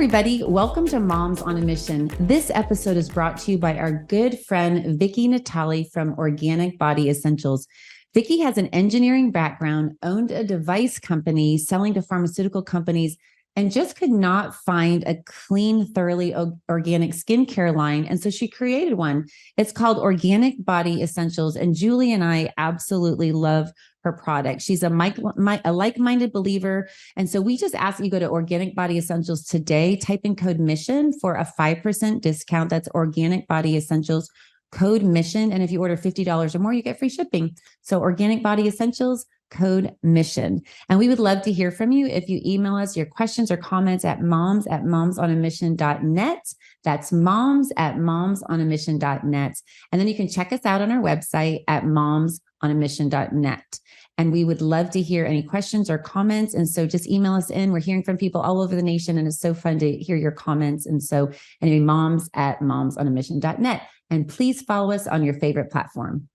everybody. Welcome to Moms on a Mission. This episode is brought to you by our good friend, Vicki Natali from Organic Body Essentials. Vicki has an engineering background, owned a device company selling to pharmaceutical companies, and just could not find a clean, thoroughly organic skincare line. And so she created one. It's called Organic Body Essentials. And Julie and I absolutely love her product. She's a like-minded believer. And so we just ask you go to Organic Body Essentials today, type in code MISSION for a 5% discount. That's Organic Body Essentials, code MISSION. And if you order $50 or more, you get free shipping. So Organic Body Essentials, code MISSION. And we would love to hear from you. If you email us your questions or comments at moms@momsonamission.net. That's moms@momsonamission.net. And then you can check us out on our website at momsonamission.net. And we would love to hear any questions or comments. And so just email us in. We're hearing from people all over the nation, and it's so fun to hear your comments. And so anyway, moms@momsonamission.net. And please follow us on your favorite platform.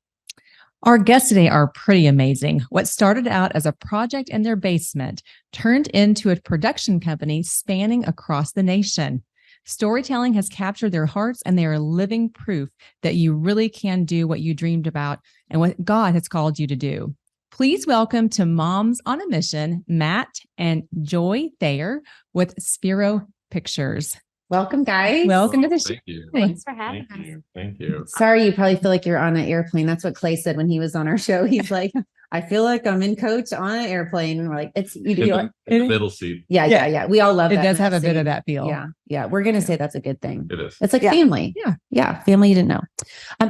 Our guests today are pretty amazing. What started out as a project in their basement turned into a production company spanning across the nation. Storytelling has captured their hearts, and they are living proof that you really can do what you dreamed about and what God has called you to do. Please welcome to Moms on a Mission, Matt and Joy Thayer with Spero Pictures. Welcome, guys. Welcome to the show. Thank you. Thanks for having us. Thank you. Sorry, you probably feel like you're on an airplane. That's what Clay said when he was on our show. He's like, I feel like I'm in coach on an airplane. And we're like, it's you do. Middle seat. Yeah. We all love It that. does have a bit of that feel. Yeah. We're going to say that's a good thing. It is. It's like family. Yeah. Family you didn't know.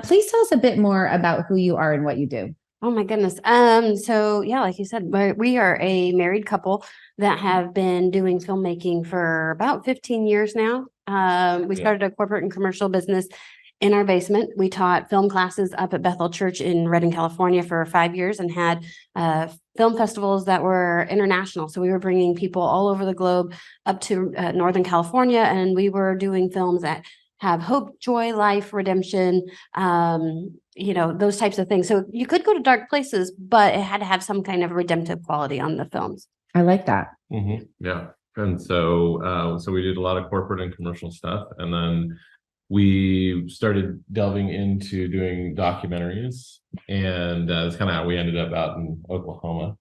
Please tell us a bit more about who you are and what you do. Oh my goodness. So like you said, we are a married couple that have been doing filmmaking for about 15 years now. We started a corporate and commercial business in our basement. We taught film classes up at Bethel Church in Redding, California for 5 years and had film festivals that were international. So we were bringing people all over the globe up to Northern California, and we were doing films that have hope, joy, life, redemption, those types of things. So you could go to dark places, but it had to have some kind of redemptive quality on the films. I like that. Mm-hmm. Yeah. And so we did a lot of corporate and commercial stuff. And then we started delving into doing documentaries. And that's kind of how we ended up out in Oklahoma.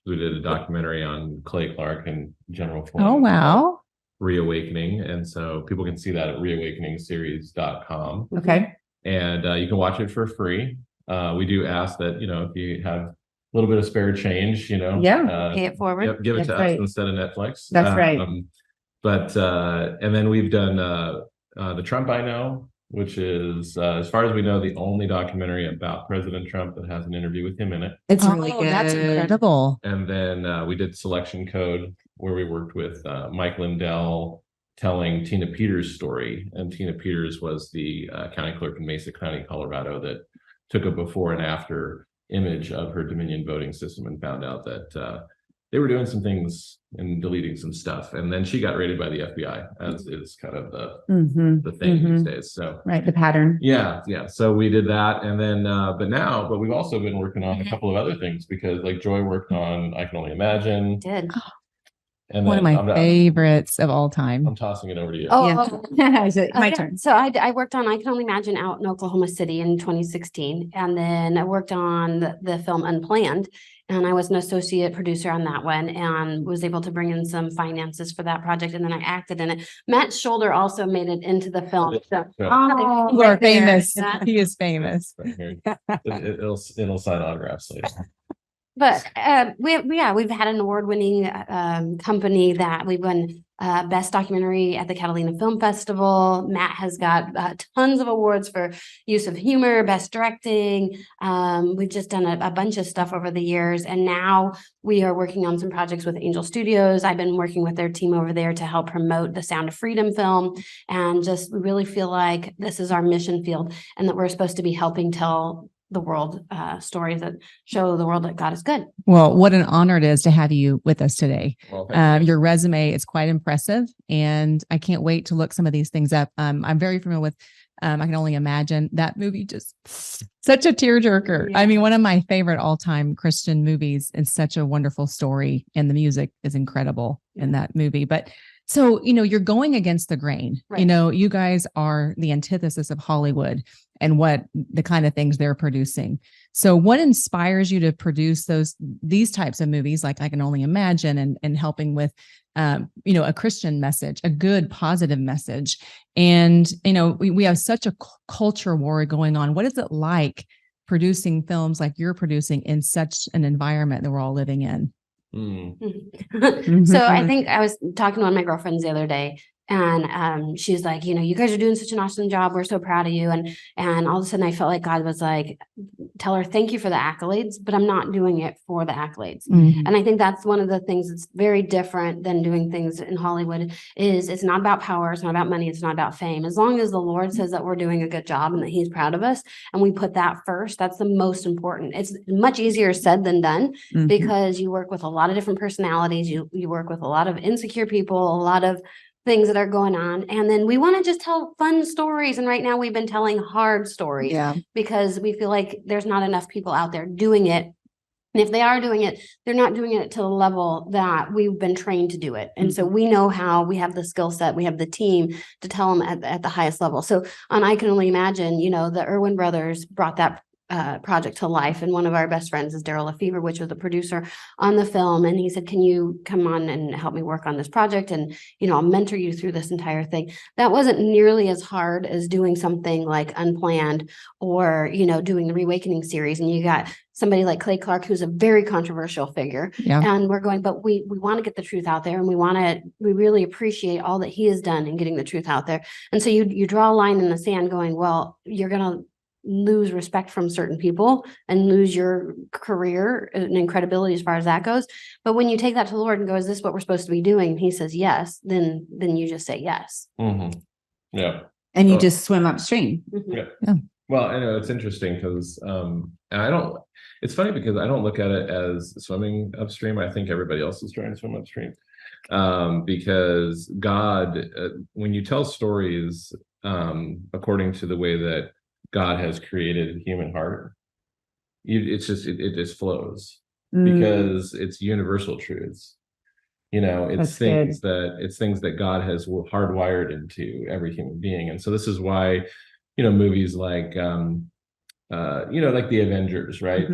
We did a documentary on Clay Clark and General Ford. Oh, wow. Reawakening. And so people can see that at reawakeningseries.com. Okay. And you can watch it for free. We do ask that, if you have a little bit of spare change, pay it forward. Give it to us instead of Netflix. That's right. And then we've done The Trump I Know, which is, as far as we know, the only documentary about President Trump that has an interview with him in it. It's really good. That's incredible. And then we did Selection Code, where we worked with Mike Lindell telling Tina Peters' story. And Tina Peters was the county clerk in Mesa County, Colorado, that took a before and after image of her Dominion voting system and found out that they were doing some things and deleting some stuff. And then she got raided by the FBI, as is kind of the thing these days. So right, the pattern. Yeah. So we did that. And then, but we've also been working on a couple of other things, because like Joy worked on I Can Only Imagine. Did. And one of my favorites of all time. I'm tossing it over to you. My turn. So I worked on I Can Only Imagine out in Oklahoma City in 2016. And then I worked on the film Unplanned. And I was an associate producer on that one and was able to bring in some finances for that project. And then I acted in it. Matt's shoulder also made it into the film. So, you are famous. He is famous. It'll sign autographs later. But we've had an award-winning company that we won Best Documentary at the Catalina Film Festival. Matt has got tons of awards for use of humor, best directing. We've just done a bunch of stuff over the years. And now we are working on some projects with Angel Studios. I've been working with their team over there to help promote the Sound of Freedom film. And just really feel like this is our mission field and that we're supposed to be helping tell the world stories that show the world that God is good. Well, what an honor it is to have you with us today. Well, your resume is quite impressive, and I can't wait to look some of these things up. I'm very familiar with I Can Only Imagine. That movie, just such a tearjerker. Yeah. I mean, one of my favorite all-time Christian movies, and such a wonderful story, and the music is incredible in that movie. But So, you're going against the grain. Right. You guys are the antithesis of Hollywood and what the kind of things they're producing. So what inspires you to produce these types of movies, like I Can Only Imagine, and helping with, a Christian message, a good, positive message. And, we have such a culture war going on. What is it like producing films like you're producing in such an environment that we're all living in? So I think I was talking to one of my girlfriends the other day, and she's like, you guys are doing such an awesome job. We're so proud of you. And all of a sudden I felt like God was like, tell her, thank you for the accolades, but I'm not doing it for the accolades. Mhm. And I think that's one of the things that's very different than doing things in Hollywood is it's not about power. It's not about money. It's not about fame. As long as the Lord says that we're doing a good job and that he's proud of us and we put that first, that's the most important. It's much easier said than done Mhm. because you work with a lot of different personalities. You work with a lot of insecure people, a lot of things that are going on. And then we want to just tell fun stories. And right now we've been telling hard stories because we feel like there's not enough people out there doing it. And if they are doing it, they're not doing it to the level that we've been trained to do it. And so we know how, we have the skill set, we have the team to tell them at the highest level. So on I Can Only Imagine, the Irwin brothers brought that project to life. And one of our best friends is Daryl Lefevre, which was the producer on the film. And he said, can you come on and help me work on this project? And, I'll mentor you through this entire thing. That wasn't nearly as hard as doing something like Unplanned or, doing the Reawakening series. And you got somebody like Clay Clark, who's a very controversial figure. Yeah. And we're going, but we want to get the truth out there. And we really appreciate all that he has done in getting the truth out there. And so you draw a line in the sand going, well, you're going to lose respect from certain people and lose your career and credibility as far as that goes. But when you take that to the Lord and go, is this what we're supposed to be doing? And he says, yes, then you just say yes. Mm-hmm. Yeah. And you just swim upstream. Yeah. Well, I know it's interesting because, it's funny because I don't look at it as swimming upstream. I think everybody else is trying to swim upstream. Because God, when you tell stories, according to the way that God has created the human heart, it just flows because it's universal truths. It's things that God has hardwired into every human being. And so this is why, movies like, like the Avengers, right?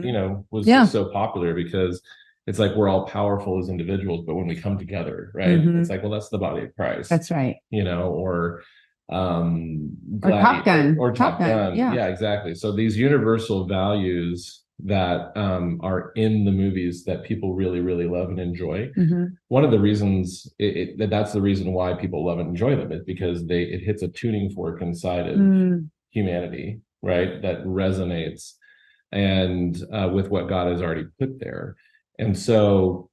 Was just so popular because it's like we're all powerful as individuals, but when we come together, right? It's like, well, that's the body of Christ. That's right. Or Top Gun. Top Gun. Yeah, exactly. So these universal values that are in the movies that people really, really love and enjoy. One of the reasons that's the reason why people love and enjoy them is because it hits a tuning fork inside of humanity, right? That resonates and with what God has already put there. And so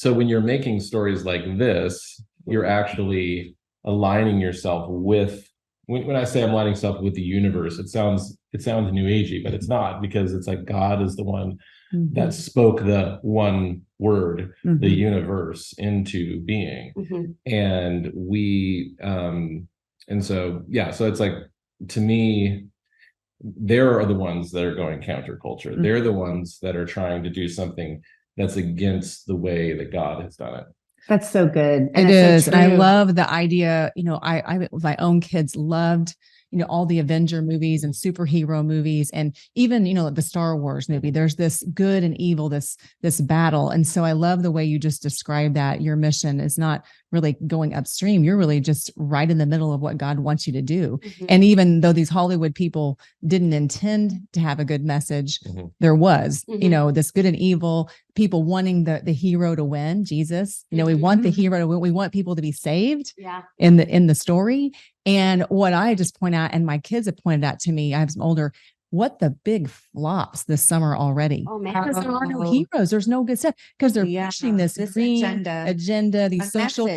when you're making stories like this, you're actually aligning yourself with, when I say I'm aligning myself with the universe, it sounds new agey, but it's not, because it's like God is the one that spoke the one word, the universe, into being. And so it's like, to me, there are the ones that are going counterculture. They're the ones that are trying to do something that's against the way that God has done it. That's so good. It is. So, and I love the idea, I my own kids loved, all the Avenger movies and superhero movies, and even, the Star Wars movie. There's this good and evil, this battle. And so I love the way you just described that. Your mission is not really going upstream. You're really just right in the middle of what God wants you to do. And even though these Hollywood people didn't intend to have a good message, there was, this good and evil, people wanting the hero to win, Jesus. We want the hero to win. We want people to be saved in the story. And what I just point out, and my kids have pointed out to me, I have some older, what the big flops this summer already. Oh man, because there are no heroes. There's no good stuff because they're pushing this agenda, these social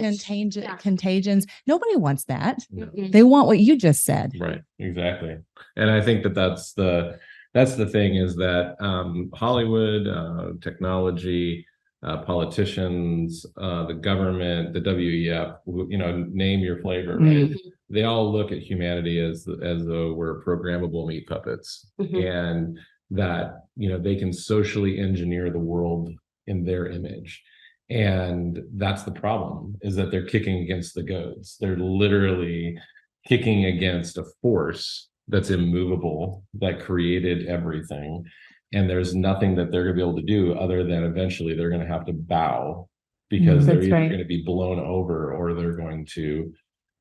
contagions. Nobody wants that. They want what you just said. Right. Exactly. And I think that's the thing, is that Hollywood, technology, politicians, the government, the WEF, name your flavor, right? They all look at humanity as though we're programmable meat puppets, and that, they can socially engineer the world in their image. And that's the problem, is that they're kicking against the goads. They're literally kicking against a force that's immovable, that created everything. And there's nothing that they're going to be able to do other than eventually they're going to have to bow, because they're either going to be blown over or they're going to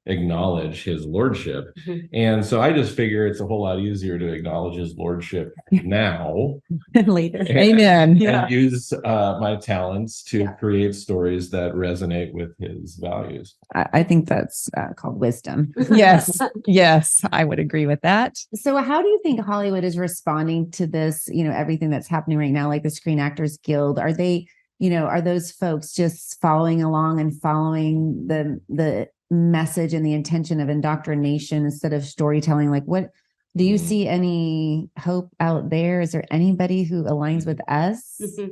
acknowledge his lordship. And so I just figure it's a whole lot easier to acknowledge his lordship now later. Amen. and use my talents to create stories that resonate with his values. I think that's called wisdom. Yes. Yes. I would agree with that. So how do you think Hollywood is responding to this, everything that's happening right now, like the Screen Actors Guild? Are they, are those folks just following along and following the message and the intention of indoctrination instead of storytelling? Like, what do you see any hope out there? Is there anybody who aligns with us? I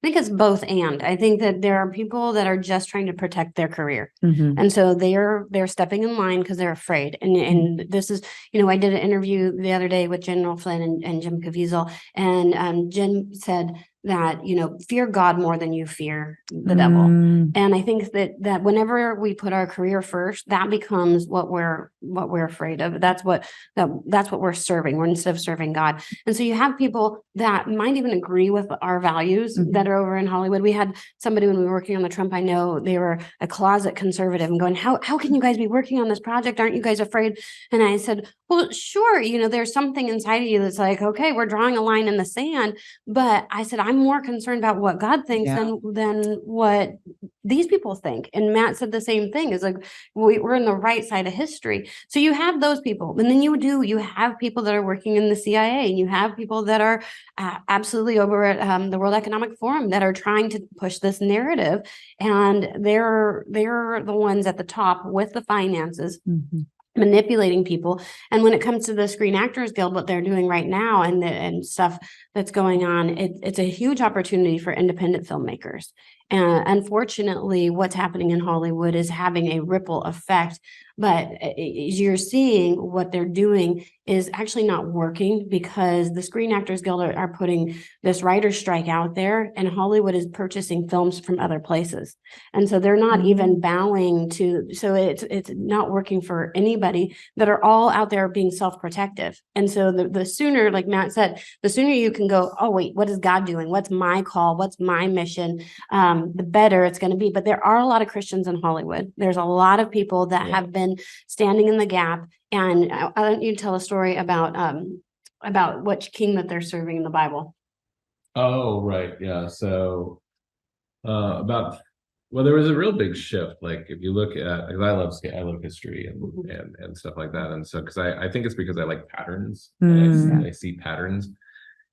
think it's both. And I think that there are people that are just trying to protect their career. And so they're stepping in line because they're afraid. And this is, I did an interview the other day with General Flynn and Jim Caviezel, and Jim said that, fear God more than you fear the devil. And I think that whenever we put our career first, that becomes what we're afraid of. That's what we're serving. We're instead of serving God. And so you have people that might even agree with our values that are over in Hollywood. We had somebody when we were working on the Trump, I know they were a closet conservative and going, how can you guys be working on this project? Aren't you guys afraid? And I said, well, sure. There's something inside of you that's like, okay, we're drawing a line in the sand. But I said, I'm more concerned about what God thinks than what these people think. And Matt said the same thing. It's like, we're in the right side of history. So you have those people. And then you have people that are working in the CIA, and you have people that are absolutely over at the World Economic Forum that are trying to push this narrative. And they're the ones at the top with the finances. Manipulating people. And when it comes to the Screen Actors Guild, what they're doing right now and stuff that's going on, it's a huge opportunity for independent filmmakers. And unfortunately, what's happening in Hollywood is having a ripple effect. But you're seeing what they're doing is actually not working, because the Screen Actors Guild are putting this writer's strike out there, and Hollywood is purchasing films from other places. And so they're not even bowing to, so it's not working for anybody, that are all out there being self-protective. And so the sooner, like Matt said, the sooner you can go, oh, wait, what is God doing? What's my call? What's my mission? The better it's going to be. But there are a lot of Christians in Hollywood. There's a lot of people that have been standing in the gap. And I want you to tell a story about which king that they're serving in the Bible. Oh, right. Yeah. So there was a real big shift. Like, if you look at, because I love history and stuff like that. And so, because I think it's because I like patterns. I see patterns.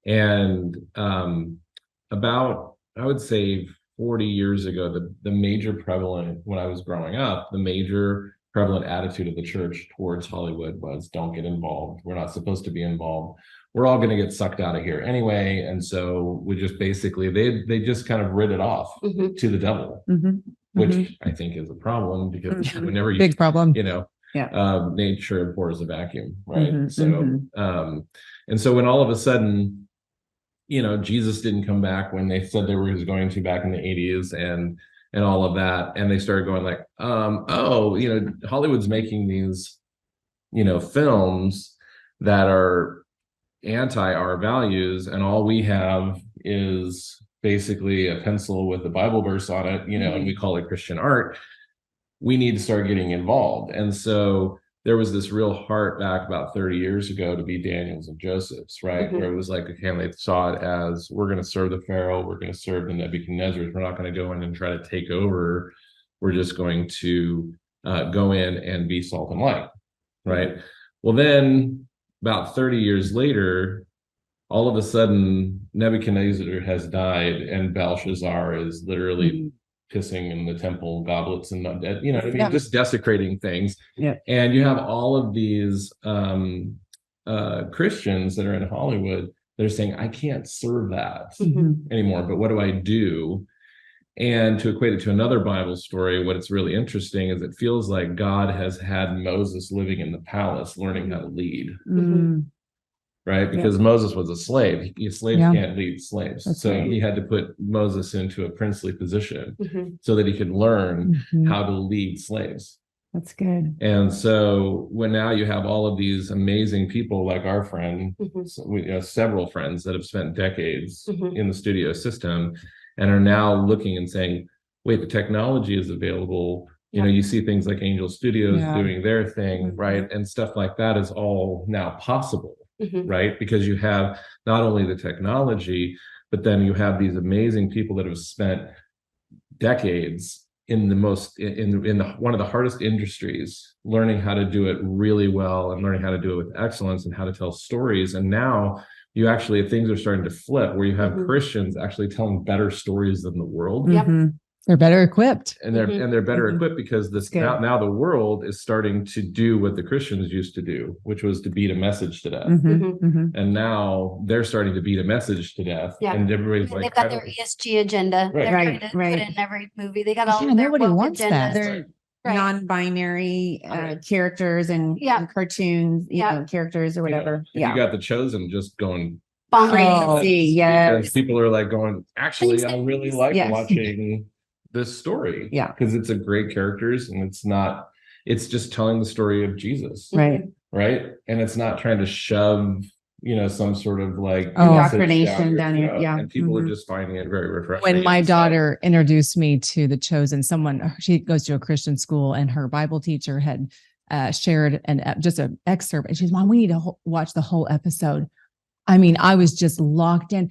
And about, I would say 40 years ago, the major prevalent, when I was growing up, the major prevalent attitude of the church towards Hollywood was, don't get involved. We're not supposed to be involved. We're all going to get sucked out of here anyway. And so we just basically, they just kind of writ it off to the devil, which I think is a problem, because whenever you, big problem, nature abhors a vacuum, right? So, and so when all of a sudden, Jesus didn't come back when they said they were going to back in the 80s and all of that. And they started going like, Hollywood's making these, films that are anti our values, and all we have is basically a pencil with a Bible verse on it, and we call it Christian art. We need to start getting involved. And so there was this real heart back about 30 years ago to be Daniel's and Joseph's, right? Where it was like, okay, they saw it as, we're going to serve the Pharaoh, we're going to serve the Nebuchadnezzars, we're not going to go in and try to take over. We're just going to go in and be salt and light, right? Well, then about 30 years later, all of a sudden, Nebuchadnezzar has died, and Belshazzar is literally pissing in the temple goblets and just desecrating things. And you have all of these Christians that are in Hollywood that are saying, I can't serve that anymore, but what do I do? And to equate it to another Bible story, what it's really interesting is it feels like God has had Moses living in the palace, learning how to lead. right? Because Moses was a slave. Slaves Yeah. can't lead slaves. That's So right. he had to put Moses into a princely position Mhm. so that he could learn Mhm. how to lead slaves. That's good. And so when now you have all of these amazing people like our friend, Mhm. so we have several friends that have spent decades Mhm. in the studio system and are now looking and saying, wait, the technology is available. You know, you see things like Angel Studios Yeah. doing their thing, Mhm. right? And stuff like that is all now possible, Mhm. right? Because you have not only the technology, but then you have these amazing people that have spent decades in the most in the one of the hardest industries, learning how to do it really well and learning how to do it with excellence and how to tell stories. And now you actually, things are starting to flip where you have Mhm. Christians actually telling better stories than the world. Yep. Mhm. They're better equipped. And they're better Mhm. equipped because That's this good. now the world is starting to do what the Christians used to do, which was to beat a message to death. Mhm. Mhm. Mhm. And now they're starting to beat a message to death. Yeah. And everybody's They've like, got I their don't- ESG agenda. Right. They're Right, trying to right. put it in every movie. They got all Yeah, of their nobody woke wants that. agendas. They're Right. non-binary Right. characters and Yeah. cartoons, Yeah. characters or whatever. You got the Chosen just going Bonkers. Crazy, because yes. people are like going, actually, I really like Yes. watching this story. Yeah. Because it's a great characters and it's just telling the story of Jesus. Right. Right. And it's not trying to shove, some sort of like Oh. message Indoctrination your down your- throat. yeah. And people are Mhm. just finding it very refreshing. When my And so- daughter introduced me to The Chosen, she goes to a Christian school and her Bible teacher had shared just an excerpt. And she's, Mom, we need to watch the whole episode. I mean, I was just locked in,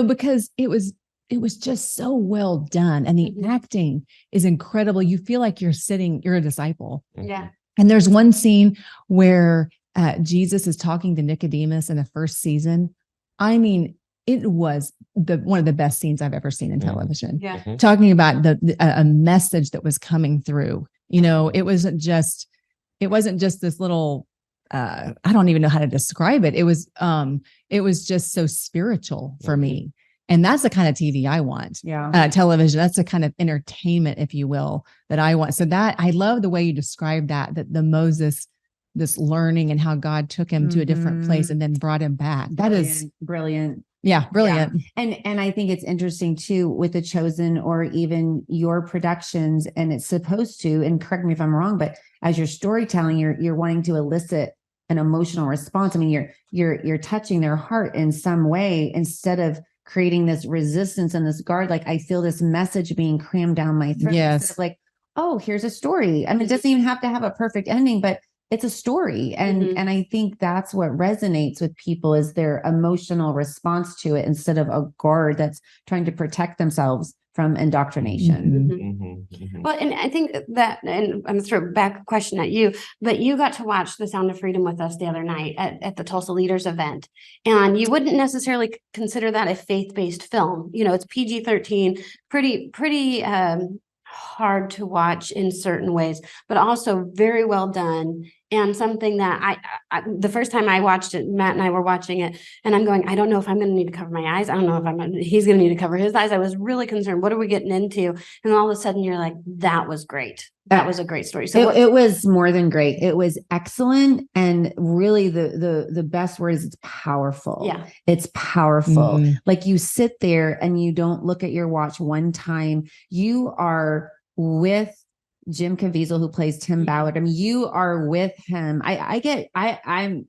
because it was just so well done. And the Mhm. acting is incredible. You feel like you're a disciple. Yeah. And there's one scene where Jesus is talking to Nicodemus in the first season. I mean, it was one of the best scenes I've ever seen in Mhm. television. Yeah. Mhm. Talking about a message that was coming through. It wasn't just this little. I don't even know how to describe it. It was just so spiritual for me, and that's the kind of TV I want. Yeah. Television. That's the kind of entertainment, if you will, that I want. So that I love the way you described that the Moses, this learning and how God took him to a different place and then brought him back. That is brilliant. Yeah, brilliant. Yeah. And I think it's interesting too with The Chosen or even your productions, and it's supposed to, and correct me if I'm wrong, but as you're storytelling, you're wanting to elicit an emotional response. I mean, you're touching their heart in some way instead of creating this resistance and this guard. Like, I feel this message being crammed down my throat. Yes. Instead of like, oh, here's a story. I mean, it doesn't even have to have a perfect ending, but it's a story. And I think that's what resonates with people is their emotional response to it instead of a guard that's trying to protect themselves from indoctrination. Mhm. Well, and I think that, and I'm going to throw back a question at you, but you got to watch The Sound of Freedom with us the other night at the Tulsa Leaders event. And you wouldn't necessarily consider that a faith-based film. It's PG-13, pretty hard to watch in certain ways, but also very well done. And something that I the first time I watched it, Matt and I were watching it, and I'm going, I don't know if I'm going to need to cover my eyes. I don't know if he's going to need to cover his eyes. I was really concerned. What are we getting into? And all of a sudden you're like, that was great. That was a great story. So it was more than great. It was excellent. And really the best word is it's powerful. Yeah. It's powerful. Mhm. Like you sit there and you don't look at your watch one time. You are with Jim Caviezel, who plays Tim Ballard. I mean, you are with him. I'm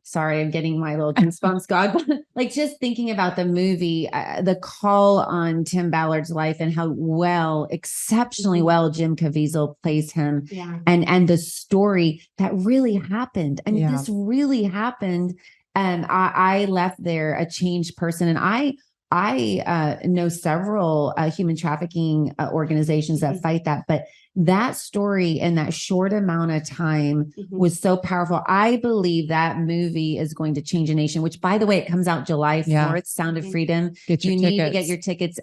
sorry, I'm getting my little goosebumps, God, but like just thinking about the movie, the call on Tim Ballard's life and how exceptionally well Jim Caviezel plays him. Yeah. And the story that really happened. I mean, Yeah. this really happened. And I left there a changed person. And I know several human trafficking organizations that fight that, but that story in that short amount of time was so powerful. I believe that movie is going to change a nation, which by the way, it comes out July 4th, Yeah. Sound of Freedom. Get your You need to tickets. get your tickets.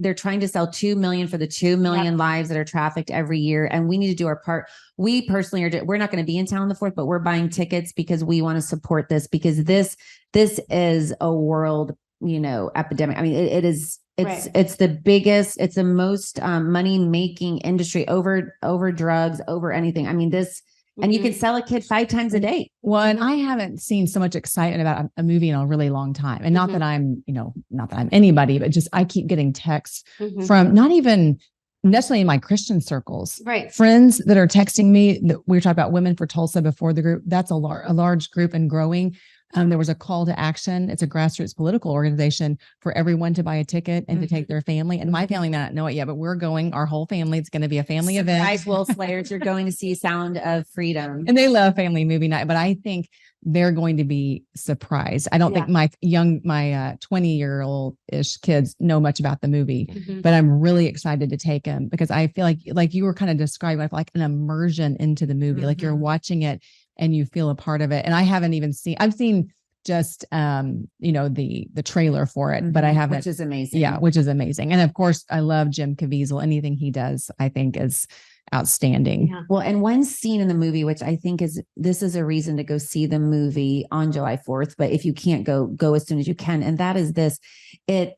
They're trying to sell 2 million for the 2 million lives that are trafficked every year. And we need to do our part. We personally we're not going to be in town on the 4th, but we're buying tickets because we want to support this because this is a world, epidemic. I mean, it is, it's the biggest, it's the most money making industry over drugs, over anything. I mean, this and you can sell a kid 5 times a day. Well, and I haven't seen so much excitement about a movie in a really long time. And not that I'm, not that I'm anybody, but just I keep getting texts from not even necessarily in my Christian circles, right? Friends that are texting me. That we were talking about Women for Tulsa before the group. That's a large group and growing. There was a call to action. It's a grassroots political organization for everyone to buy a ticket and to take their family. And my family may not know it yet, but we're going. Our whole family. It's going to be a family event. Guys, Will Slayers, you're going to see Sound of Freedom, and they love family movie night. But I think they're going to be surprised. I don't think my 20-year-old-ish kids know much about the movie, but I'm really excited to take them because I feel like you were kind of describing like an immersion into the movie, like you're watching it and you feel a part of it. And I haven't even I've seen just, the trailer for it, but I haven't. Which is amazing. Yeah. Which is amazing. And of course I love Jim Caviezel. Anything he does, I think is outstanding. Yeah. Well, and one scene in the movie, which I think this is a reason to go see the movie on July 4th, but if you can't go as soon as you can. And that is this, it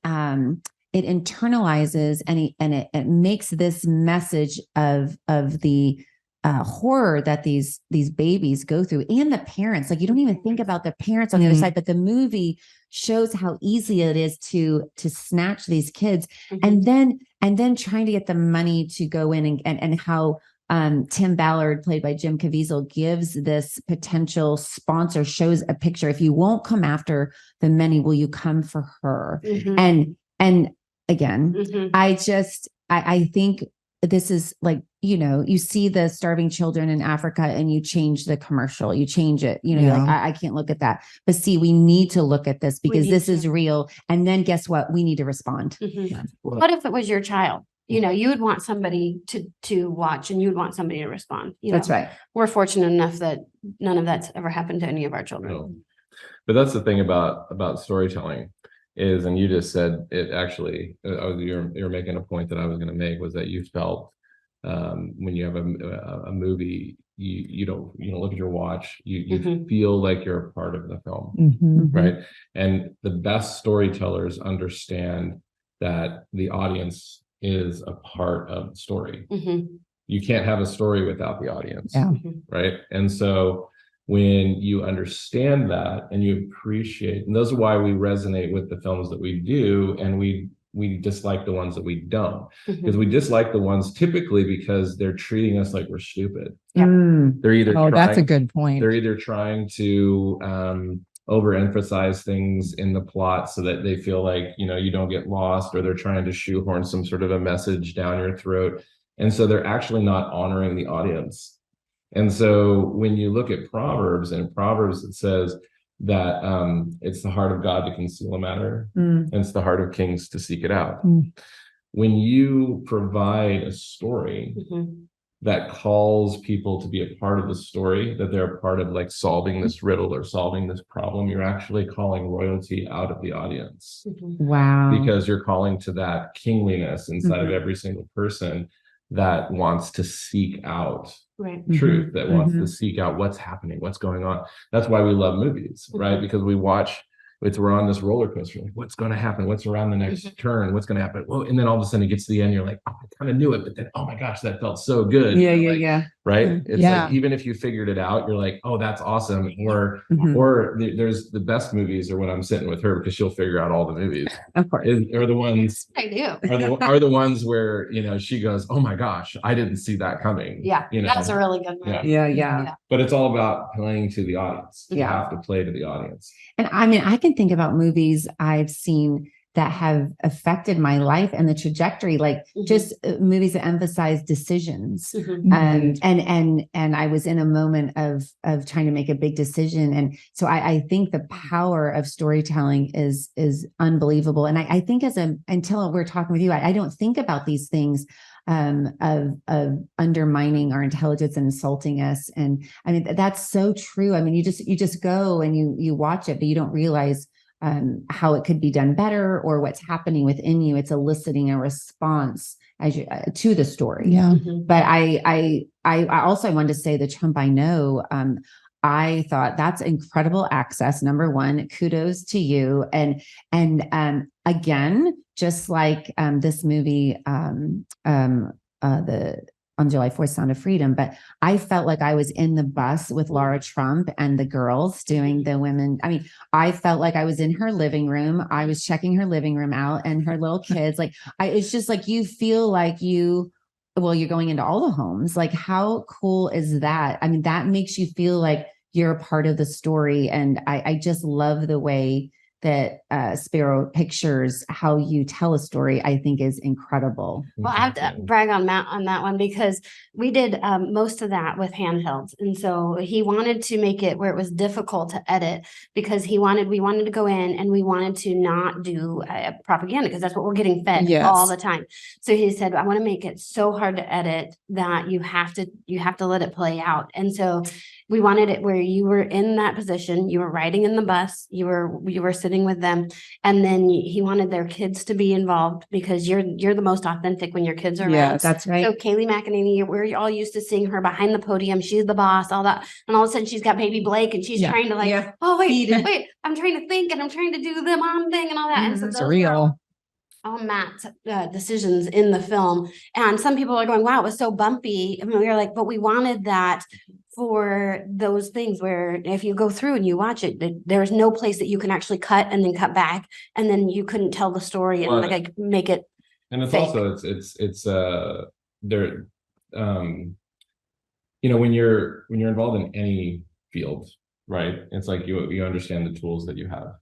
internalizes and it makes this message of the horror that these babies go through and the parents. Like you don't even think about the parents on the other side, but the movie shows how easy it is to snatch these kids and then trying to get the money to go in and how Tim Ballard, played by Jim Caviezel, gives this potential sponsor, shows a picture. If you won't come after the money, will you come for her? And again, I think this is like, you see the starving children in Africa and you change the commercial, you change it, you're like, I can't look at that. But see, we need to look at this because this is real. And then guess what? We need to respond. What if it was your child? You would want somebody to watch and you would want somebody to respond. That's right. We're fortunate enough that none of that's ever happened to any of our children. No. But that's the thing about storytelling is, and you just said it actually, you're making a point that I was going to make, was that you felt when you have a movie, you don't look at your watch, you feel like you're a part of the film, right? And the best storytellers understand that the audience is a part of the story. You can't have a story without the audience, right? And so when you understand that and you appreciate, and those are why we resonate with the films that we do, and we dislike the ones that we don't, because we dislike the ones typically because they're treating us like we're stupid. They're either that's a good point. They're either trying to overemphasize things in the plot so that they feel like you don't get lost, or they're trying to shoehorn some sort of a message down your throat, and so they're actually not honoring the audience. And so when you look at Proverbs, it says that it's the heart of God to conceal a matter, and it's the heart of kings to seek it out. When you provide a story that calls people to be a part of the story, that they're a part of like solving this riddle or solving this problem, you're actually calling royalty out of the audience. Wow. Because you're calling to that kingliness inside of every single person that wants to seek out truth, that wants to seek out what's happening, what's going on. That's why we love movies, right? Because we watch, we're on this roller coaster, like what's going to happen, what's around the next turn, what's going to happen. Well, and then all of a sudden it gets to the end, you're like, oh, I kind of knew it, but then, oh my gosh, that felt so good. Right? It's like, even if you figured it out, you're like, oh, that's awesome. Or there's the best movies are when I'm sitting with her, because she'll figure out all the movies. Of course. Are the ones I do. are the ones where she goes, oh my gosh, I didn't see that coming. That's a really good one. Yeah. But it's all about playing to the audience. You have to play to the audience. And I mean, I can think about movies I've seen that have affected my life and the trajectory, like just movies that emphasize decisions. And I was in a moment of trying to make a big decision. And so I think the power of storytelling is unbelievable. And I think until we're talking with you, I don't think about these things of undermining our intelligence and insulting us. And I mean, that's so true. I mean, you just go and you watch it, but you don't realize how it could be done better or what's happening within you. It's eliciting a response to the story. But I also wanted to say the Trump I know, I thought that's incredible access. Number one, kudos to you. And again, just like this movie, the on July 4th, Sound of Freedom, but I felt like I was in the bus with Laura Trump and the girls doing the women. I mean, I felt like I was in her living room. I was checking her living room out and her little kids. Like, it's just like, you feel like you're going into all the homes. Like, how cool is that? I mean, that makes you feel like you're a part of the story. And I just love the way that Spero Pictures, how you tell a story, I think is incredible. Well, I have to brag on Matt on that one, because we did most of that with handhelds. And so he wanted to make it where it was difficult to edit, because we wanted to go in and we wanted to not do propaganda, because that's what we're getting fed all the time. So he said, I want to make it so hard to edit that you have to let it play out. And so we wanted it where you were in that position, you were riding in the bus, you were sitting with them, and then he wanted their kids to be involved, because you're the most authentic when your kids are around. Yes, that's right. So Kaylee McEnany, we're all used to seeing her behind the podium. She's the boss, all that, and all of a sudden she's got baby Blake, and she's trying to oh wait, I'm trying to think, and I'm trying to do the mom thing and all that. And so It's real. All Matt's decisions in the film. And some people are going, wow, it was so bumpy. I mean, we were like, but we wanted that for those things where if you go through and you watch it, there's no place that you can actually cut and then cut back, and then you couldn't tell the story and like make it. And it's fake. also it's there when you're involved in any field, right? It's like you understand the tools that you have.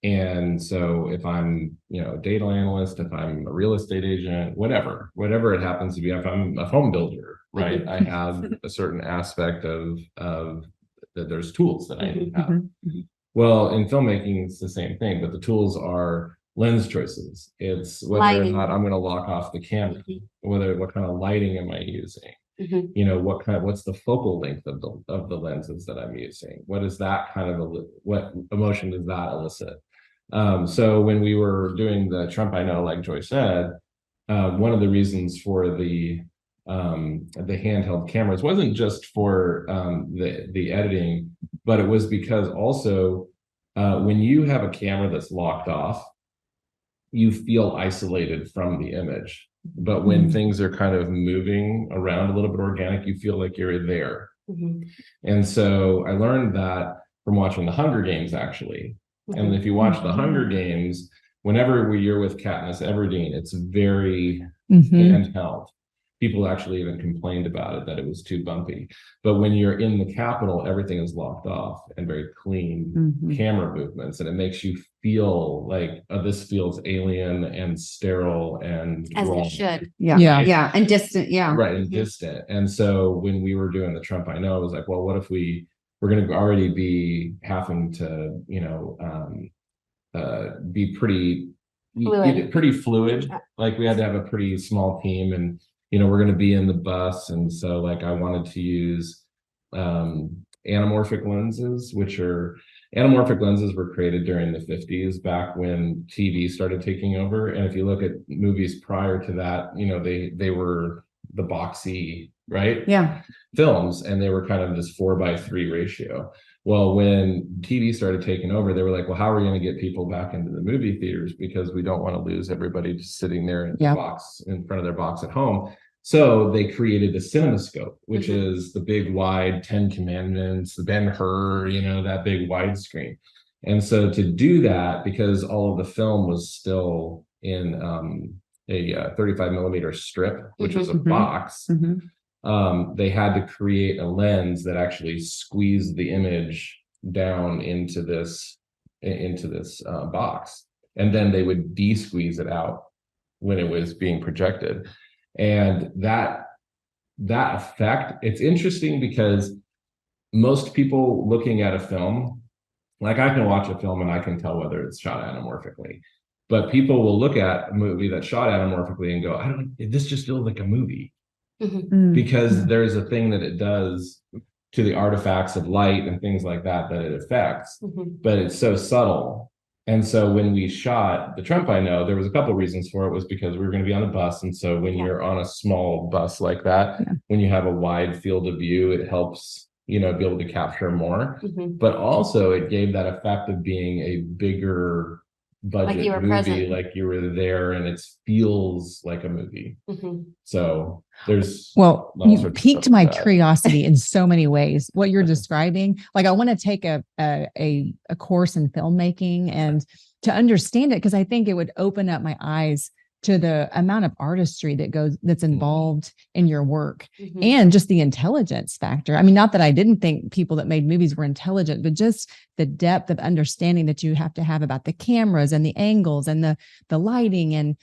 And so if I'm, a data analyst, if I'm a real estate agent, whatever it happens to be, if I'm a home builder, right? I have a certain aspect of that there's tools that I need to have. Well, in filmmaking, it's the same thing, but the tools are lens choices. It's whether or not I'm going to lock off the camera, what kind of lighting am I using? What's the focal length of the lenses that I'm using? What is that kind of what emotion does that elicit? So when we were doing the Trump I Know, like Joy said, one of the reasons for the handheld cameras wasn't just for the editing, but it was because also when you have a camera that's locked off, you feel isolated from the image. But when things are kind of moving around a little bit organic, you feel like you're there. And so I learned that from watching the Hunger Games, actually. And if you watch the Hunger Games, whenever you're with Katniss Everdeen, it's very handheld. People actually even complained about it, that it was too bumpy. But when you're in the Capitol, everything is locked off and very clean camera movements. And it makes you feel like, this feels alien and sterile and as wrong. it should. Yeah. And distant. Yeah. Right. And distant. And so when we were doing the Trump I Know, it was like, well, what if we're going to already be having to, be pretty fluid. Like we had to have a pretty small team, and we're going to be in the bus. And so like I wanted to use anamorphic lenses, anamorphic lenses were created during the 50s, back when TV started taking over. And if you look at movies prior to that, they were the boxy, right? Yeah. Films, and they were kind of this 4:3 ratio. Well, when TV started taking over, they were like, well, how are we going to get people back into the movie theaters? Because we don't want to lose everybody just sitting there in the box, in front of their box at home. So they created the CinemaScope, which is the big wide 10 Commandments, the Ben-Hur, that big widescreen. And so to do that, because all of the film was still in a 35 millimeter strip, which was a box, they had to create a lens that actually squeezed the image down into this box, and then they would de-squeeze it out when it was being projected. And that effect, it's interesting because most people looking at a film, like I can watch a film and I can tell whether it's shot anamorphically, but people will look at a movie that's shot anamorphically and go, this just feels like a movie. Because there's a thing that it does to the artifacts of light and things like that it affects, but it's so subtle. And so when we shot the Trump I Know, there was a couple of reasons for it. Was because we were going to be on a bus. And so when you're on a small bus like that, when you have a wide field of view, it helps, be able to capture more. But also it gave that effect of being a bigger budget you were movie, present. like you were there, and it feels like a movie. So there's Well, all you sorts of piqued stuff my like that. curiosity in so many ways. What you're describing, like I want to take a course in filmmaking and to understand it, because I think it would open up my eyes to the amount of artistry that's involved in your work and just the intelligence factor. I mean, not that I didn't think people that made movies were intelligent, but just the depth of understanding that you have to have about the cameras and the angles and the lighting and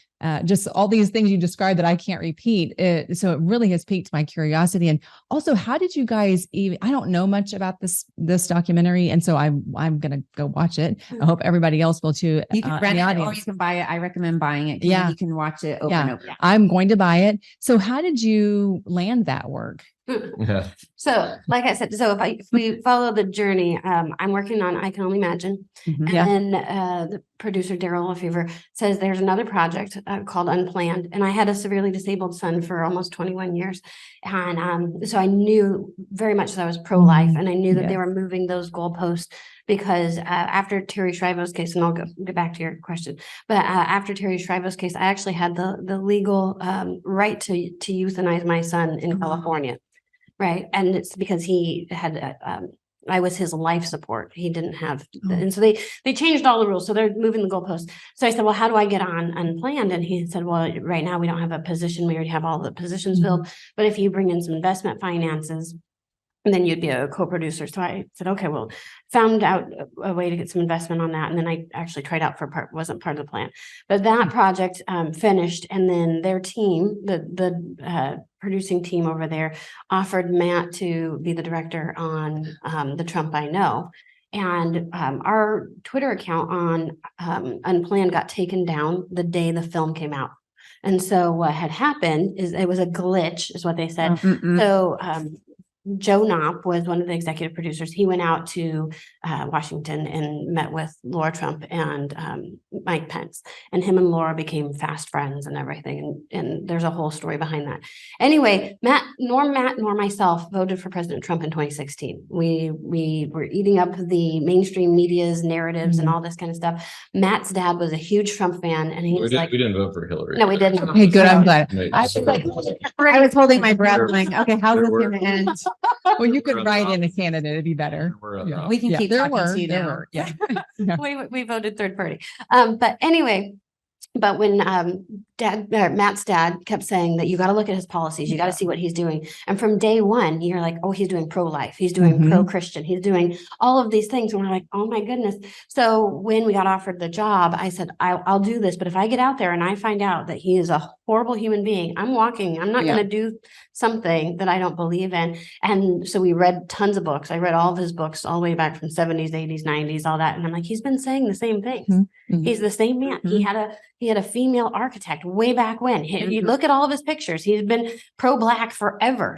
just all these things you described that I can't repeat. So it really has piqued my curiosity. And also, how did you guys even? I don't know much about this documentary, and so I'm going to go watch it. I hope everybody else will too. You can rent it or you can buy it. I recommend buying it. Yeah, you can watch it over and over. I'm going to buy it. So, how did you land that work? So, like I said, so if we follow the journey, I'm working on I Can Only Imagine, and the producer Daryl Lefevre says there's another project called Unplanned, and I had a severely disabled son for almost 21 years, and so I knew very much that I was pro-life, and I knew that they were moving those goalposts because after Terry Shriver's case, and I'll get back to your question, but after Terry Shriver's case, I actually had the legal right to euthanize my son in California. Right. And it's because he had, I was his life support. He didn't have, and so they changed all the rules. So they're moving the goalposts. So I said, well, how do I get on Unplanned? And he said, well, right now we don't have a position. We already have all the positions filled. But if you bring in some investment finances, then you'd be a co-producer. So I said, okay, well, found out a way to get some investment on that. And then I actually tried out for wasn't part of the plan, but that project finished. And then their team, the producing team over there, offered Matt to be the director on The Trump I Know. And our Twitter account on Unplanned got taken down the day the film came out. And so what had happened is it was a glitch, is what they said. So Joe Knopp was one of the executive producers. He went out to Washington and met with Laura Trump and Mike Pence, and him and Laura became fast friends and everything. And there's a whole story behind that. Anyway, Matt nor myself voted for President Trump in 2016. We were eating up the mainstream media's narratives and all this kind of stuff. Matt's dad was a huge Trump fan, and he was like, we didn't vote for Hillary. No, we didn't. Hey, good. I'm glad. I was holding my breath, going, okay, how's this going to end? Well, you could write in a candidate; it'd be better. We can keep talking to you now. Yeah, we voted third party. But anyway, but when Matt's dad kept saying that you got to look at his policies, you got to see what he's doing, and from day one, you're like, oh, he's doing pro-life, he's doing pro-Christian, he's doing all of these things, and we're like, oh my goodness. So when we got offered the job, I said, I'll do this, but if I get out there and I find out that he is a horrible human being, I'm not going to do something that I don't believe in. And so we read tons of books. I read all of his books all the way back from 70s, 80s, 90s, all that. And I'm like, he's been saying the same things. He's the same man. He had a female architect way back when. You look at all of his pictures. He's been pro-Black forever,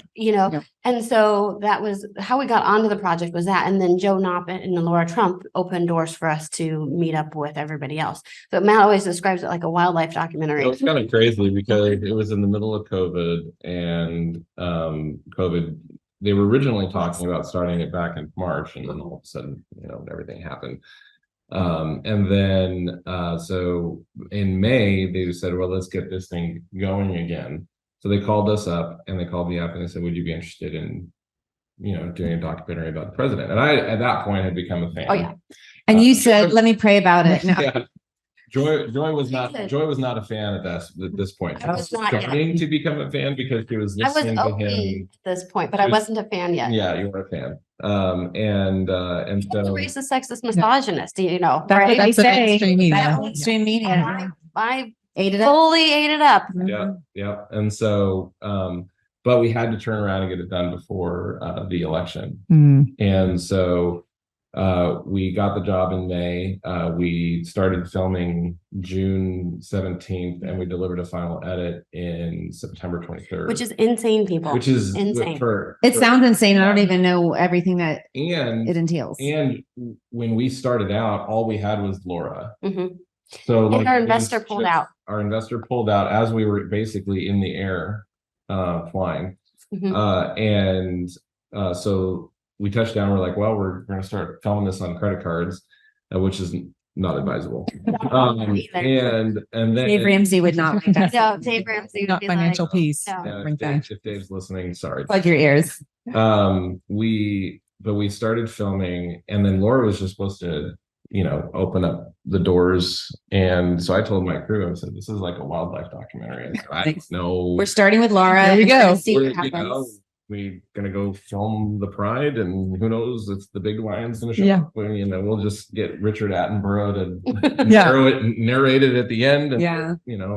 And so that was how we got onto the project, was that. And then Joe Knopp and Laura Trump opened doors for us to meet up with everybody else. So Matt always describes it like a wildlife documentary. It was kind of crazy because it was in the middle of COVID, and COVID, they were originally talking about starting it back in March, and then all of a sudden, everything happened. And then, so in May, they said, well, let's get this thing going again. So they called us up, and they called me up and they said, would you be interested in, doing a documentary about the president? And I, at that point, had become a fan. Oh, yeah. And you said, let me pray about it. No. Yeah. Joy was not a fan at this point. I was not starting to become a fan because she was listening to him at this point, but I wasn't a fan yet. Yeah, you were a fan. And so racist, sexist, misogynist, That's right? what they say. Mainstream media. Mainstream media. I ate it fully ate it up. Yeah. And so, but we had to turn around and get it done before the election. And so we got the job in May. We started filming June 17th, and we delivered a final edit in September 23rd. Which is insane, people. Which is insane. It sounds insane. I don't even know everything that it entails. And when we started out, all we had was Laura. So our investor pulled out. Our investor pulled out as we were basically in the air flying. So we touched down. We're like, well, we're going to start filming this on credit cards, which is not advisable. Either. And then Dave Ramsey would not like that. No, Dave Ramsey would Not be financial like, peace. no. yeah, Bring that. if Dave's listening, sorry. Plug your ears. We started filming, and then Laura was just supposed to, open up the doors. And so I told my crew, I said, this is like a wildlife documentary. I don't know. We're starting with Laura. There we and go. we're gonna see what We're, happens. we're gonna go film the pride, and who knows, it's the big lions gonna show Yeah. up. We'll just get Richard Attenborough to Yeah. narrate it at the end, and Yeah.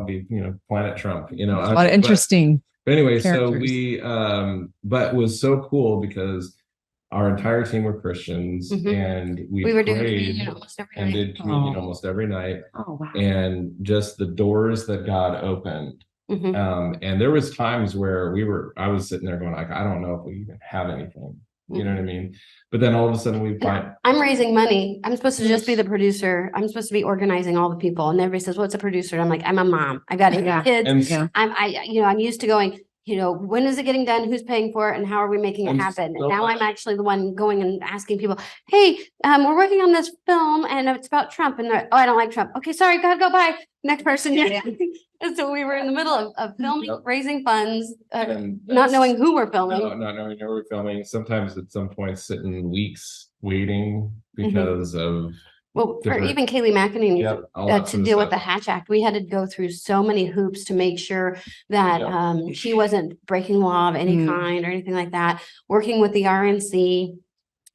be Planet Trump. A lot of interesting. But anyway, so characters. we but it was so cool because our entire team were Christians, and we We were doing prayed communion almost every and night. did communion almost every night, Oh wow. and just the doors that God opened. Mhm. And there was times where I was sitting there going like, I don't know if we even have anything, you know what I mean? But then all of a sudden we find, I'm raising money. I'm supposed to just be the producer. I'm supposed to be organizing all the people. And everybody says, what's a producer? And I'm like, I'm a mom. I got 8 Yeah. kids. and Yeah. I'm used to going, when is it getting done? Who's paying for it? And how are we making it And happen? so And now much- I'm actually the one going and asking people, hey, we're working on this film and it's about Trump. And they're, oh, I don't like Trump. Okay, sorry, gotta go, bye. Next person. And so we were in the middle of filming, Yep. raising funds, and not that's- knowing who we're filming. No, not knowing who we're filming. Sometimes at some point sitting weeks waiting because of Well, or different- even Kaylee McEnany Yep, all that to sort of deal with the stuff. Hatch Act, we had to go through so many hoops to make sure that Yep. she wasn't breaking law of any Mm. kind or anything like that. Working with the RNC,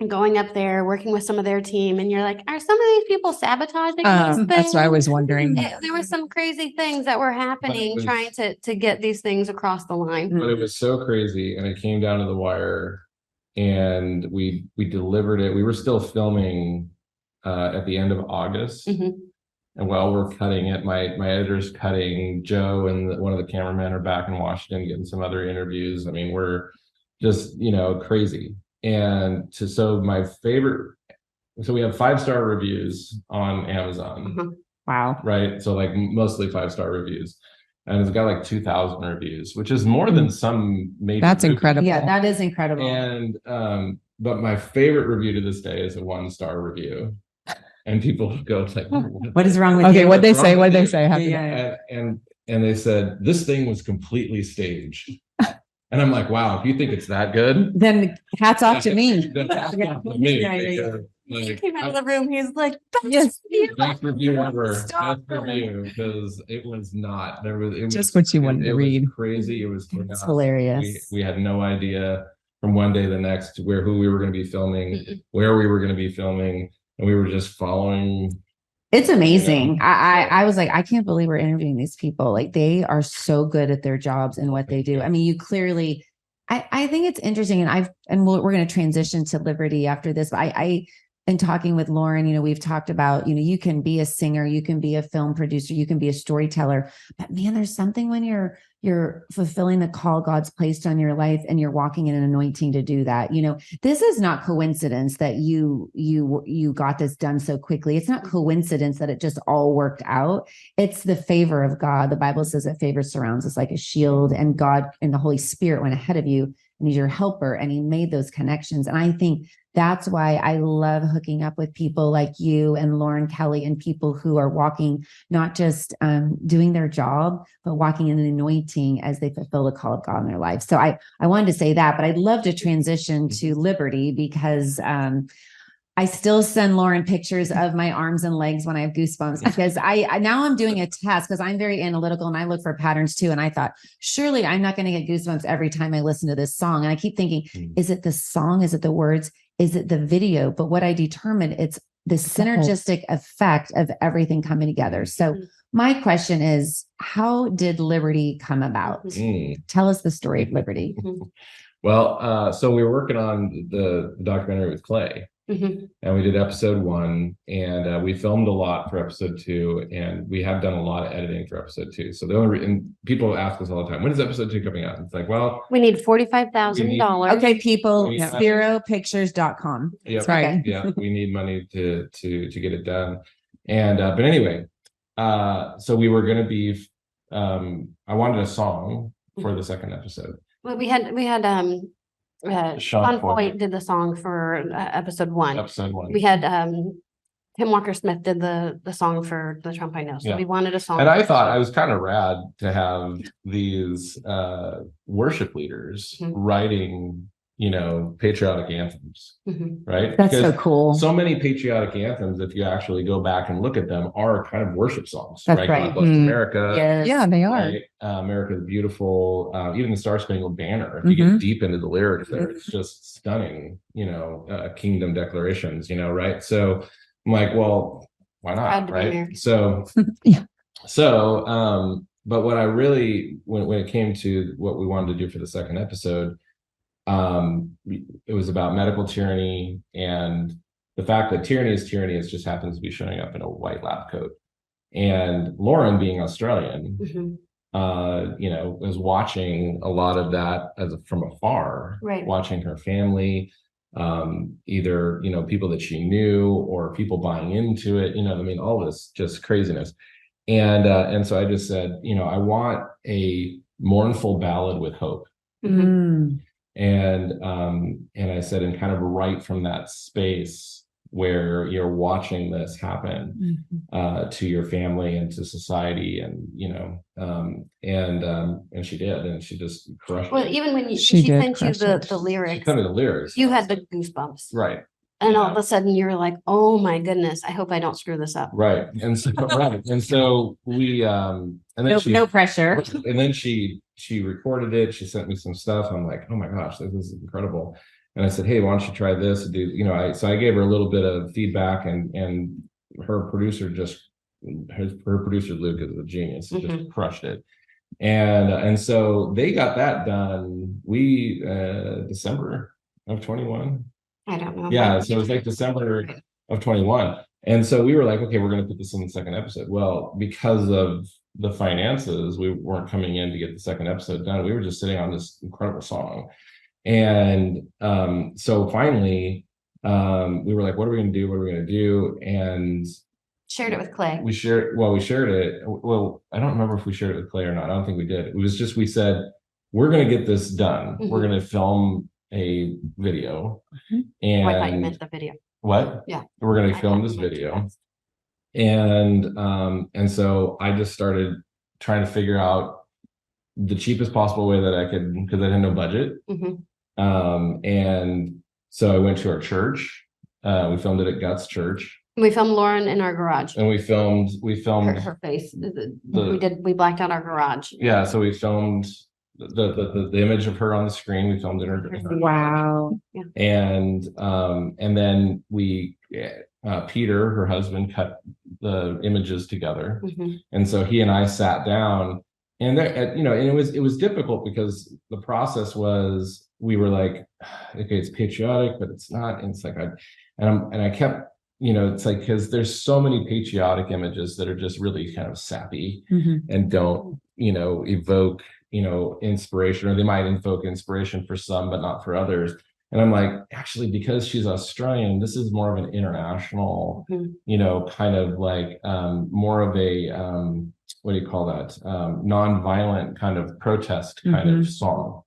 going up there, working with some of their team, and you're like, are some of these people sabotaging these things? That's what I was wondering. There were some crazy things that were happening, was- trying to get these things across the line. But it was so crazy, and it came down to the wire, and we delivered it. We were still filming at the end of August. Mhm. And while we're cutting it, my editor's cutting. Joe and one of the cameramen are back in Washington getting some other interviews. I mean, we're just, crazy. And so my favorite, so we have 5-star reviews on Amazon, Uh-huh. Wow. right? So like mostly 5-star reviews. And it's got like 2,000 reviews, which is more than some major That's movies. incredible. Yeah, that is incredible. And but my favorite review to this day is a 1-star review. And people go like, What is wrong with Okay, you? what'd they What's say? wrong What'd with they you? say? Yeah. And they said this thing was completely staged. And I'm like, wow, if you think it's that good, Then hats off to me. then that's not for me, Yeah, yeah, yeah. because, He like, came out of the room, he's like, Yes. best review ever. Stop. Best review, because it was not. It was Just what you wanted to it was read. crazy. It was It's chaos. hilarious. We had no idea from one day to the next who we were going to be filming, Mm-mm. where we were going to be filming, and we were just following. It's amazing. I was like, I can't believe we're interviewing these people. Like they are so good at their jobs and what they do. I mean, you clearly, I think it's interesting, and we're going to transition to Liberty after this. But I in talking with Lauren, we've talked about, you can be a singer, you can be a film producer, you can be a storyteller, but man, there's something when you're fulfilling the call God's placed on your life and you're walking in an anointing to do that. This is not coincidence that you got this done so quickly. It's not coincidence that it just all worked out. It's the favor of God. The Bible says that favor surrounds us like a shield, and God and the Holy Spirit went ahead of you and he's your helper, and he made those connections. And I think that's why I love hooking up with people like you and Lauren Kelly, and people who are walking, not just doing their job, but walking in an anointing as they fulfill the call of God in their life. So I wanted to say that, but I'd love to transition to Liberty, because I still send Lauren pictures of my arms and legs when I have goosebumps, because now I'm doing a test, because I'm very analytical and I look for patterns too. And I thought, surely I'm not going to get goosebumps every time I listen to this song. And I keep thinking, is it the song? Is it the words? Is it the video? But what I determined, it's the synergistic effect of everything coming together. So my question is, how did Liberty come about? Tell us the story of Liberty. Well, so we were working on the documentary with Clay. Mhm. And we did episode 1, and we filmed a lot for episode 2, and we have done a lot of editing for episode 2. So the only and people ask us all the time, when is episode 2 coming out? It's like, well, We need $45,000. Okay, people, Yeah. SperoPictures.com. yeah, That's right. yeah, we need money to get it done. And but anyway, so we were going to be. I wanted a song for the second episode. Well, we had Sean Sean Foyt did the song for episode 1. Episode 1. We had Tim Walker Smith did the song for the Trump I Know. So Yeah. we wanted a song. And I thought I was kind of rad to have these worship leaders Mhm. writing, patriotic anthems, Mhm. right? That's so Because cool. so many patriotic anthems, if you actually go back and look at them, are kind of worship songs, That's right? right. God bless Mm. America. Yes. Yeah, they are. Right? America the Beautiful, even the Star Spangled Banner. If you Mhm. get deep into the lyrics there, it's just stunning, kingdom declarations, right? So I'm like, well, why Proud not, to be right? American. So, Yeah. so, but what I really, when it came to what we wanted to do for the second episode, it was about medical tyranny and the fact that tyranny is tyranny. It just happens to be showing up in a white lab coat. And Lauren, being Australian, Mhm. was watching a lot of that from afar, Right. watching her family, either, people that she knew or people buying into it, all this just craziness. And so I just said, I want a mournful ballad with hope. Mm. And I said, and kind of right from that space where you're watching this happen to your family and to society, and and she did, and she just crushed Well, it. even when She did sent you crush the it. She lyrics, sent me the lyrics. you had the goosebumps. Right. And all Yeah. of a sudden you're like, oh my goodness, I hope I don't screw this up. Right. And so we and then No pressure. and then she recorded it. She sent me some stuff. I'm like, oh my gosh, this is incredible. And I said, hey, why don't you try this? So I gave her a little bit of feedback, and her producer her producer Luke is a genius, just crushed it. And so they got that done. December of 21. I don't know. Yeah, so it was like December of 21. And so we were like, okay, we're going to put this in the second episode. Well, because of the finances, we weren't coming in to get the second episode done. We were just sitting on this incredible song. And so finally, we were like, what are we going to do? What are we going to do? And Shared it with Clay. we shared it. Well, I don't remember if we shared it with Clay or not. I don't think we did. It was just, we said, we're going to get this done. We're going to film a video. And Oh, I thought you meant the video. What? Yeah. We're going I to film thought this you meant video. And so I just started trying to figure out the cheapest possible way that I could, because I had no budget. And so I went to our church. We filmed it at Guts Church. We filmed Lauren in our garage. And we filmed Her face. We blacked out our garage. Yeah, so we filmed the image of her on the screen. We filmed in her. Wow. Yeah. And then Peter, her husband, cut the images together. And so he and I sat down, and and it was difficult because the process was, we were like, okay, it's patriotic, but it's not. And it's like, I kept, it's like, because there's so many patriotic images that are just really kind of sappy and don't, evoke, inspiration, or they might invoke inspiration for some, but not for others. And I'm like, actually, because she's Australian, this is more of an international, kind of like more of a, what do you call that? Nonviolent kind of protest kind of song,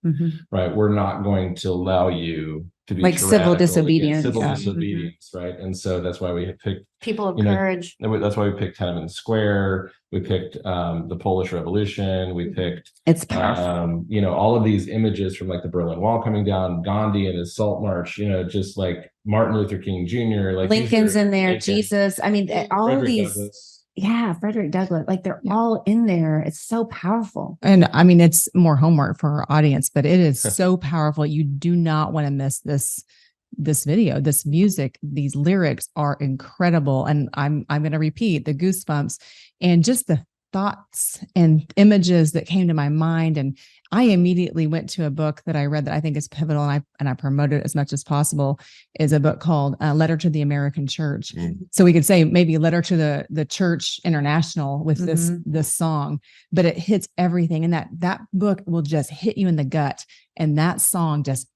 right? We're not going to allow you to be like civil tyrannical disobedience. against civil disobedience, right? And so that's why we picked People of courage. That's why we picked Tiananmen Square. We picked the Polish Revolution. We picked It's powerful. all of these images from like the Berlin Wall coming down, Gandhi and his Salt March, just like Martin Luther King Jr. Like Lincoln's in there, Lincoln, Jesus. I mean, all Frederick of these. Douglass. Yeah, Frederick Douglass, like they're all in there. It's so powerful. And I mean, it's more homework for our audience, but it is so powerful. You do not want to miss this video, this music. These lyrics are incredible. And I'm going to repeat the goosebumps and just the thoughts and images that came to my mind. And I immediately went to a book that I read that I think is pivotal, and I promote it as much as possible, is a book called Letter to the American Church. So we could say maybe Letter to the Church International with this song, but it hits everything. And that book will just hit you in the gut. And that song just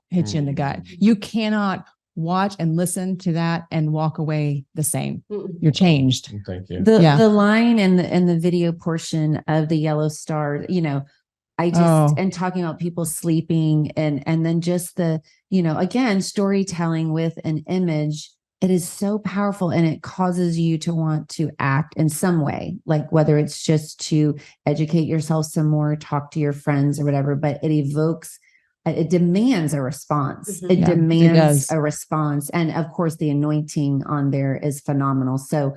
hits you in the gut. You cannot watch and listen to that and walk away the same. You're changed. Thank you. The line in the video portion of the Yellow Star, I just, and talking about people sleeping and then just the, again, storytelling with an image it is so powerful, and it causes you to want to act in some way, like whether it's just to educate yourself some more, talk to your friends or whatever, but it demands a response. Mhm. It Yeah, it demands does. a response. And of course, the anointing on there is phenomenal. So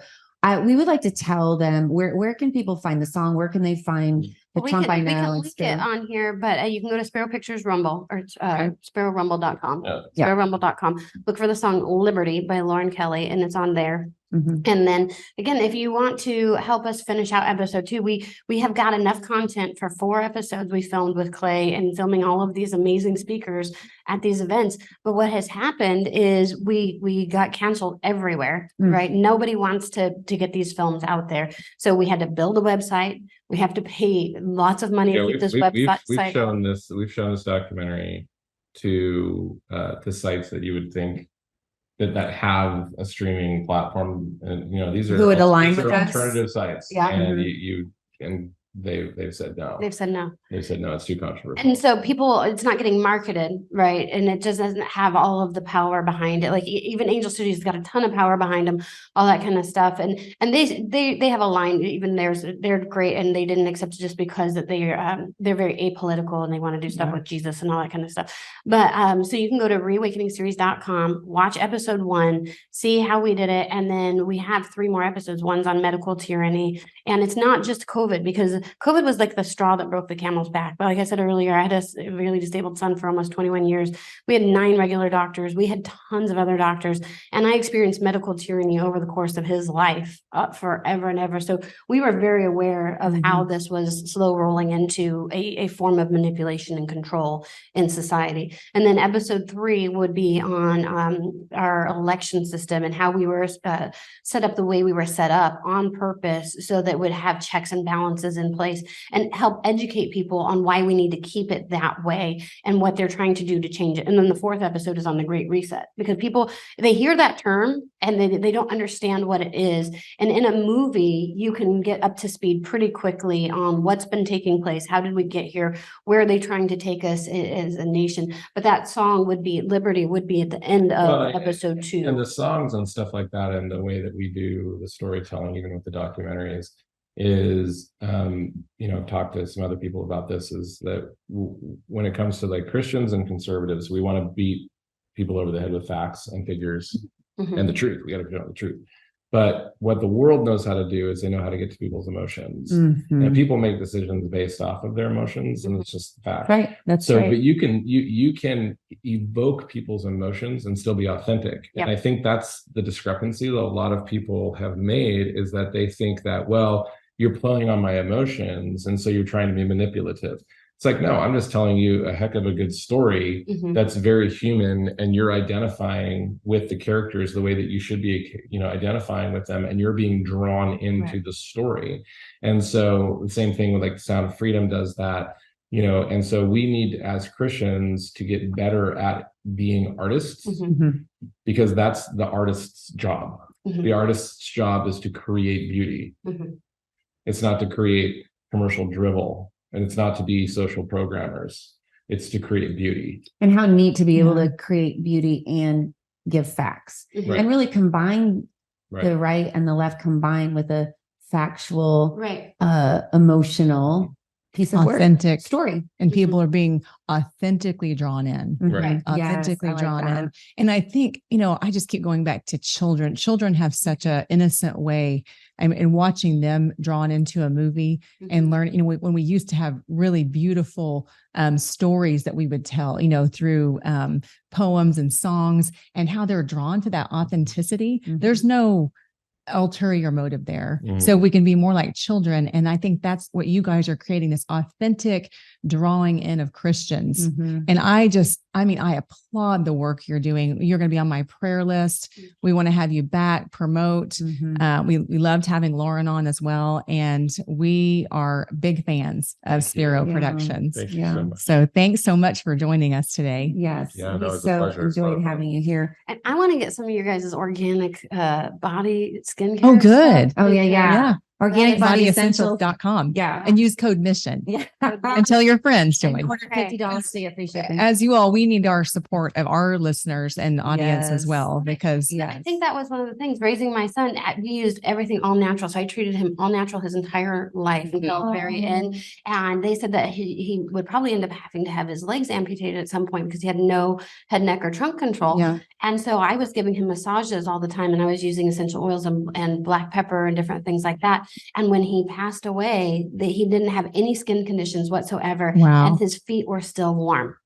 we would like to tell them where can people find the song? Where can they find the We Trump I can Know? link it on here, but you can go to Spero Pictures Rumble or SperoRumble.com. Yeah. SperoRumble.com. Look for the song Liberty by Lauren Kelly, and it's on there. Mhm. And then again, if you want to help us finish out episode 2, we have got enough content for 4 episodes we filmed with Clay and filming all of these amazing speakers at these events. But what has happened is we got canceled everywhere, Mm. right? Nobody wants to get these films out there. So we had to build a website. We have to pay lots of money Yeah, to keep this we've website. shown this documentary to sites that you would think that have a streaming platform, and these are Who would align these with are us? alternative sites. Yeah. And Mhm. they've said no. They've said no. They said no, it's too controversial. And so it's not getting marketed, right? And it just doesn't have all of the power behind it. Like even Angel Studios got a ton of power behind them, all that kind of stuff. And they have a line, even they're great, and they didn't accept it just because that they're very apolitical and they want to do stuff with Jesus and all that kind of stuff. But so you can go to reawakeningseries.com, watch episode 1, see how we did it, and then we have 3 more episodes. One's on medical tyranny, and it's not just COVID, because COVID was like the straw that broke the camel's back. But like I said earlier, I had a severely disabled son for almost 21 years. We had 9 regular doctors. We had tons of other doctors. And I experienced medical tyranny over the course of his life forever and ever. So we were very aware of how this was slow rolling into a form of manipulation and control in society. And then episode 3 would be on our election system and how we were set up the way we were set up on purpose, so that would have checks and balances in place and help educate people on why we need to keep it that way and what they're trying to do to change it. And then the 4th episode is on the Great Reset, because people, they hear that term and they don't understand what it is. And in a movie, you can get up to speed pretty quickly on what's been taking place. How did we get here? Where are they trying to take us as a nation? But that song would be Liberty would be at the end of episode 2. And the songs and stuff like that, and the way that we do the storytelling, even with the documentaries, is talk to some other people about this, is that when it comes to like Christians and conservatives, we want to beat people over the head with facts and figures and the truth. We got to know the truth. But what the world knows how to do is they know how to get to people's emotions. And people make decisions based off of their emotions, and it's just fact. Right. That's so, right. but you can evoke people's emotions and still be authentic. Yep. And I think that's the discrepancy that a lot of people have made, is that they think that, well, you're playing on my emotions, and so you're trying to be manipulative. It's like, no, I'm just telling you a heck of a good story that's very human, and you're identifying with the characters the way that you should be, identifying with them, and you're being drawn into the story. And so the same thing with like Sound of Freedom does that, and so we need, as Christians, to get better at being artists, because that's the artist's job. The artist's job is to create beauty. It's not to create commercial drivel, and it's not to be social programmers. It's to create beauty. And how neat to be able to create beauty and give facts, and really combine the right and the left, combined with a factual, emotional piece of authentic story. And people are being authentically drawn in. Authentically drawn in. And I think, I just keep going back to children. Children have such an innocent way, and watching them drawn into a movie and learn, when we used to have really beautiful stories that we would tell, through poems and songs, and how they're drawn to that authenticity. There's no ulterior motive there. So we can be more like children. And I think that's what you guys are creating, this authentic drawing in of Christians. And I applaud the work you're doing. You're going to be on my prayer list. We want to have you back, promote. We loved having Lauren on as well. And we are big fans of Spero Productions. Thank you so much. So thanks so much for joining us today. Yes. Yeah, We it's a so pleasure. enjoyed having you here. And I want to get some of your guys' organic body skincare. Oh, good. stuff. Oh, yeah. organicbodyessentials.com. Yeah. And use code MISSION. Yeah. And tell your friends to join. Order $50 to get free shipping. As you all, we need our support of our listeners and audience as well, because I think that was one of the things raising my son. We used everything all natural. So I treated him all natural his entire life until the very end. And they said that he would probably end up having to have his legs amputated at some point because he had no head, neck, or trunk control. Yeah. And so I was giving him massages all the time, and I was using essential oils and black pepper and different things like that. And when he passed away, he didn't have any skin conditions whatsoever. Wow. And his feet were still warm.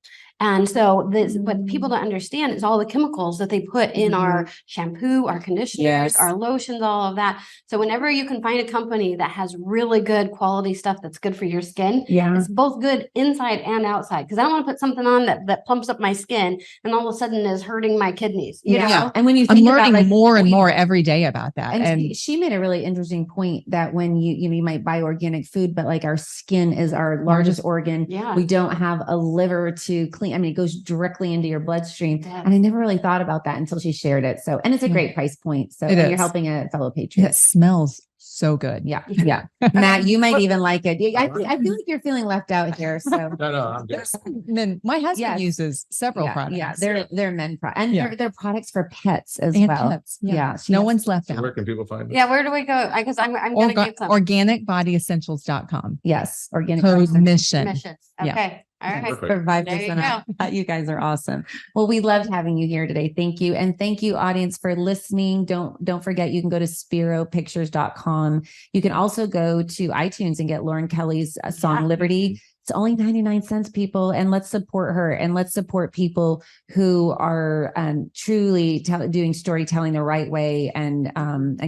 And so what people don't understand is all the chemicals that they put in our shampoo, our conditioners, our lotions, all of that. So whenever you can find a company that has really good quality stuff that's good for your skin, it's both good inside and outside. Because I don't want to put something on that plumps up my skin and all of a sudden is hurting my kidneys. You know? And when you I'm think learning about, more and more every day about that. and she made a really interesting point that when you might buy organic food, but like our skin is our largest organ. Yeah. We don't have a liver to clean. I mean, it goes directly into your bloodstream. And I never really thought about that until she shared it. So, and it's a great price point. So you're helping a fellow patriot. It smells so good. Yeah. Yeah. Matt, you might even like it. I feel like you're feeling left out here. So No, I'm good. Men, my husband uses several products. Yeah. They're men products. And they're products for pets as And well. pets. Yeah. No one's left So out. where can people find it? Yeah, where do we go? I guess I'm going to get some. Organicbodyessentials.com. Yes. Organic. Code MISSION. Missions. Yeah. Okay. All right. Perfect. For 5% There you off. You guys are awesome. Well, we loved having you here today. Thank you. And thank you, audience, for listening. Don't forget, you can go to SperoPictures.com. You can also go to iTunes and get Lauren Kelly's song Liberty. It's only 99 cents, people. And let's support her, and let's support people who are truly doing storytelling the right way and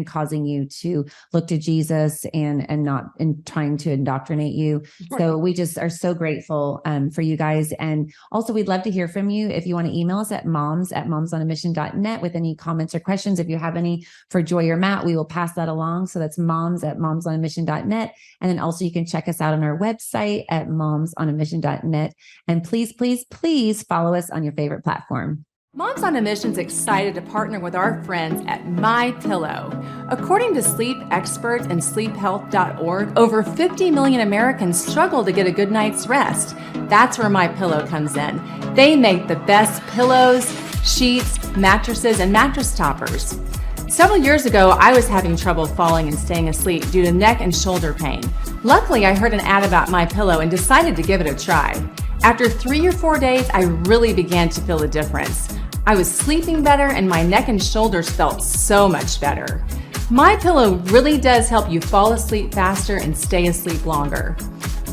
causing you to look to Jesus and not trying to indoctrinate you. So we just are so grateful for you guys. And also, we'd love to hear from you. If you want to email us at moms@momsonamission.net with any comments or questions. If you have any for Joy or Matt, we will pass that along. So that's moms@momsonamission.net. And then also you can check us out on our website at momsonamission.net. And please, please, please follow us on your favorite platform. Moms on a Mission's excited to partner with our friends at MyPillow. According to sleep experts and sleephealth.org, over 50 million Americans struggle to get a good night's rest. That's where MyPillow comes in. They make the best pillows, sheets, mattresses, and mattress toppers. Several years ago, I was having trouble falling and staying asleep due to neck and shoulder pain. Luckily, I heard an ad about MyPillow and decided to give it a try. After 3 or 4 days, I really began to feel a difference. I was sleeping better and my neck and shoulders felt so much better. MyPillow really does help you fall asleep faster and stay asleep longer.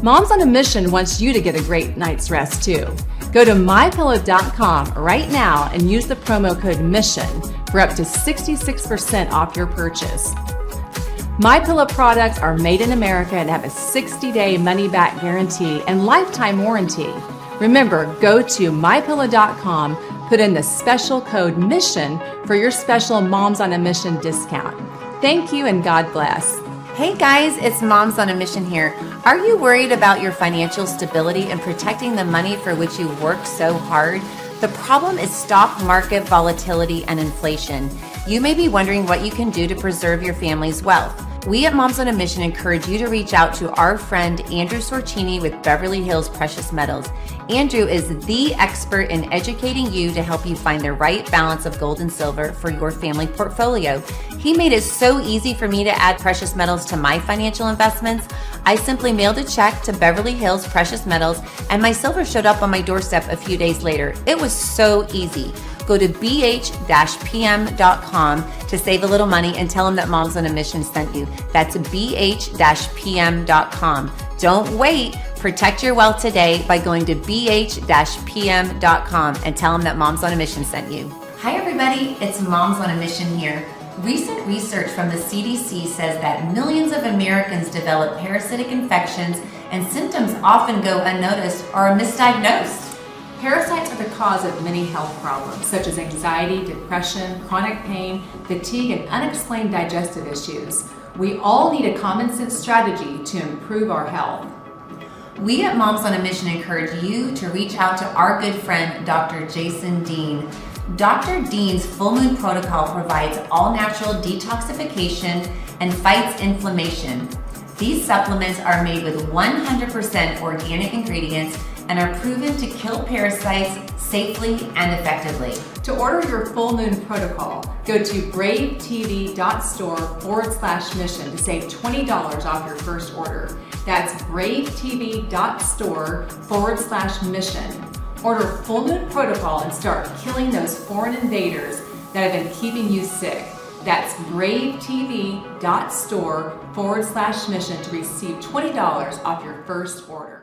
Moms on a Mission wants you to get a great night's rest too. Go to mypillow.com right now and use the promo code MISSION for up to 66% off your purchase. MyPillow products are made in America and have a 60-day money-back guarantee and lifetime warranty. Remember, go to mypillow.com, put in the special code MISSION for your special Moms on a Mission discount. Thank you and God bless. Hey guys, it's Moms on a Mission here. Are you worried about your financial stability and protecting the money for which you work so hard? The problem is stock market volatility and inflation. You may be wondering what you can do to preserve your family's wealth. We at Moms on a Mission encourage you to reach out to our friend Andrew Sorcini with Beverly Hills Precious Metals. Andrew is the expert in educating you to help you find the right balance of gold and silver for your family portfolio. He made it so easy for me to add precious metals to my financial investments. I simply mailed a check to Beverly Hills Precious Metals and my silver showed up on my doorstep a few days later. It was so easy. Go to bh-pm.com to save a little money and tell them that Moms on a Mission sent you. That's bh-pm.com. Don't wait. Protect your wealth today by going to bh-pm.com and tell them that Moms on a Mission sent you. Hi everybody, it's Moms on a Mission here. Recent research from the CDC says that millions of Americans develop parasitic infections and symptoms often go unnoticed or are misdiagnosed. Parasites are the cause of many health problems, such as anxiety, depression, chronic pain, fatigue, and unexplained digestive issues. We all need a common sense strategy to improve our health. We at Moms on a Mission encourage you to reach out to our good friend, Dr. Jason Dean. Dr. Dean's Full Moon Protocol provides all natural detoxification, and fights inflammation. These supplements are made with 100% organic ingredients and are proven to kill parasites safely and effectively. To order your full moon protocol, go to bravetv.store/mission to save $20 off your first order. That's bravetv.store/mission. Order full moon protocol and start killing those foreign invaders that have been keeping you sick. That's bravetv.store/mission to receive $20 off your first order.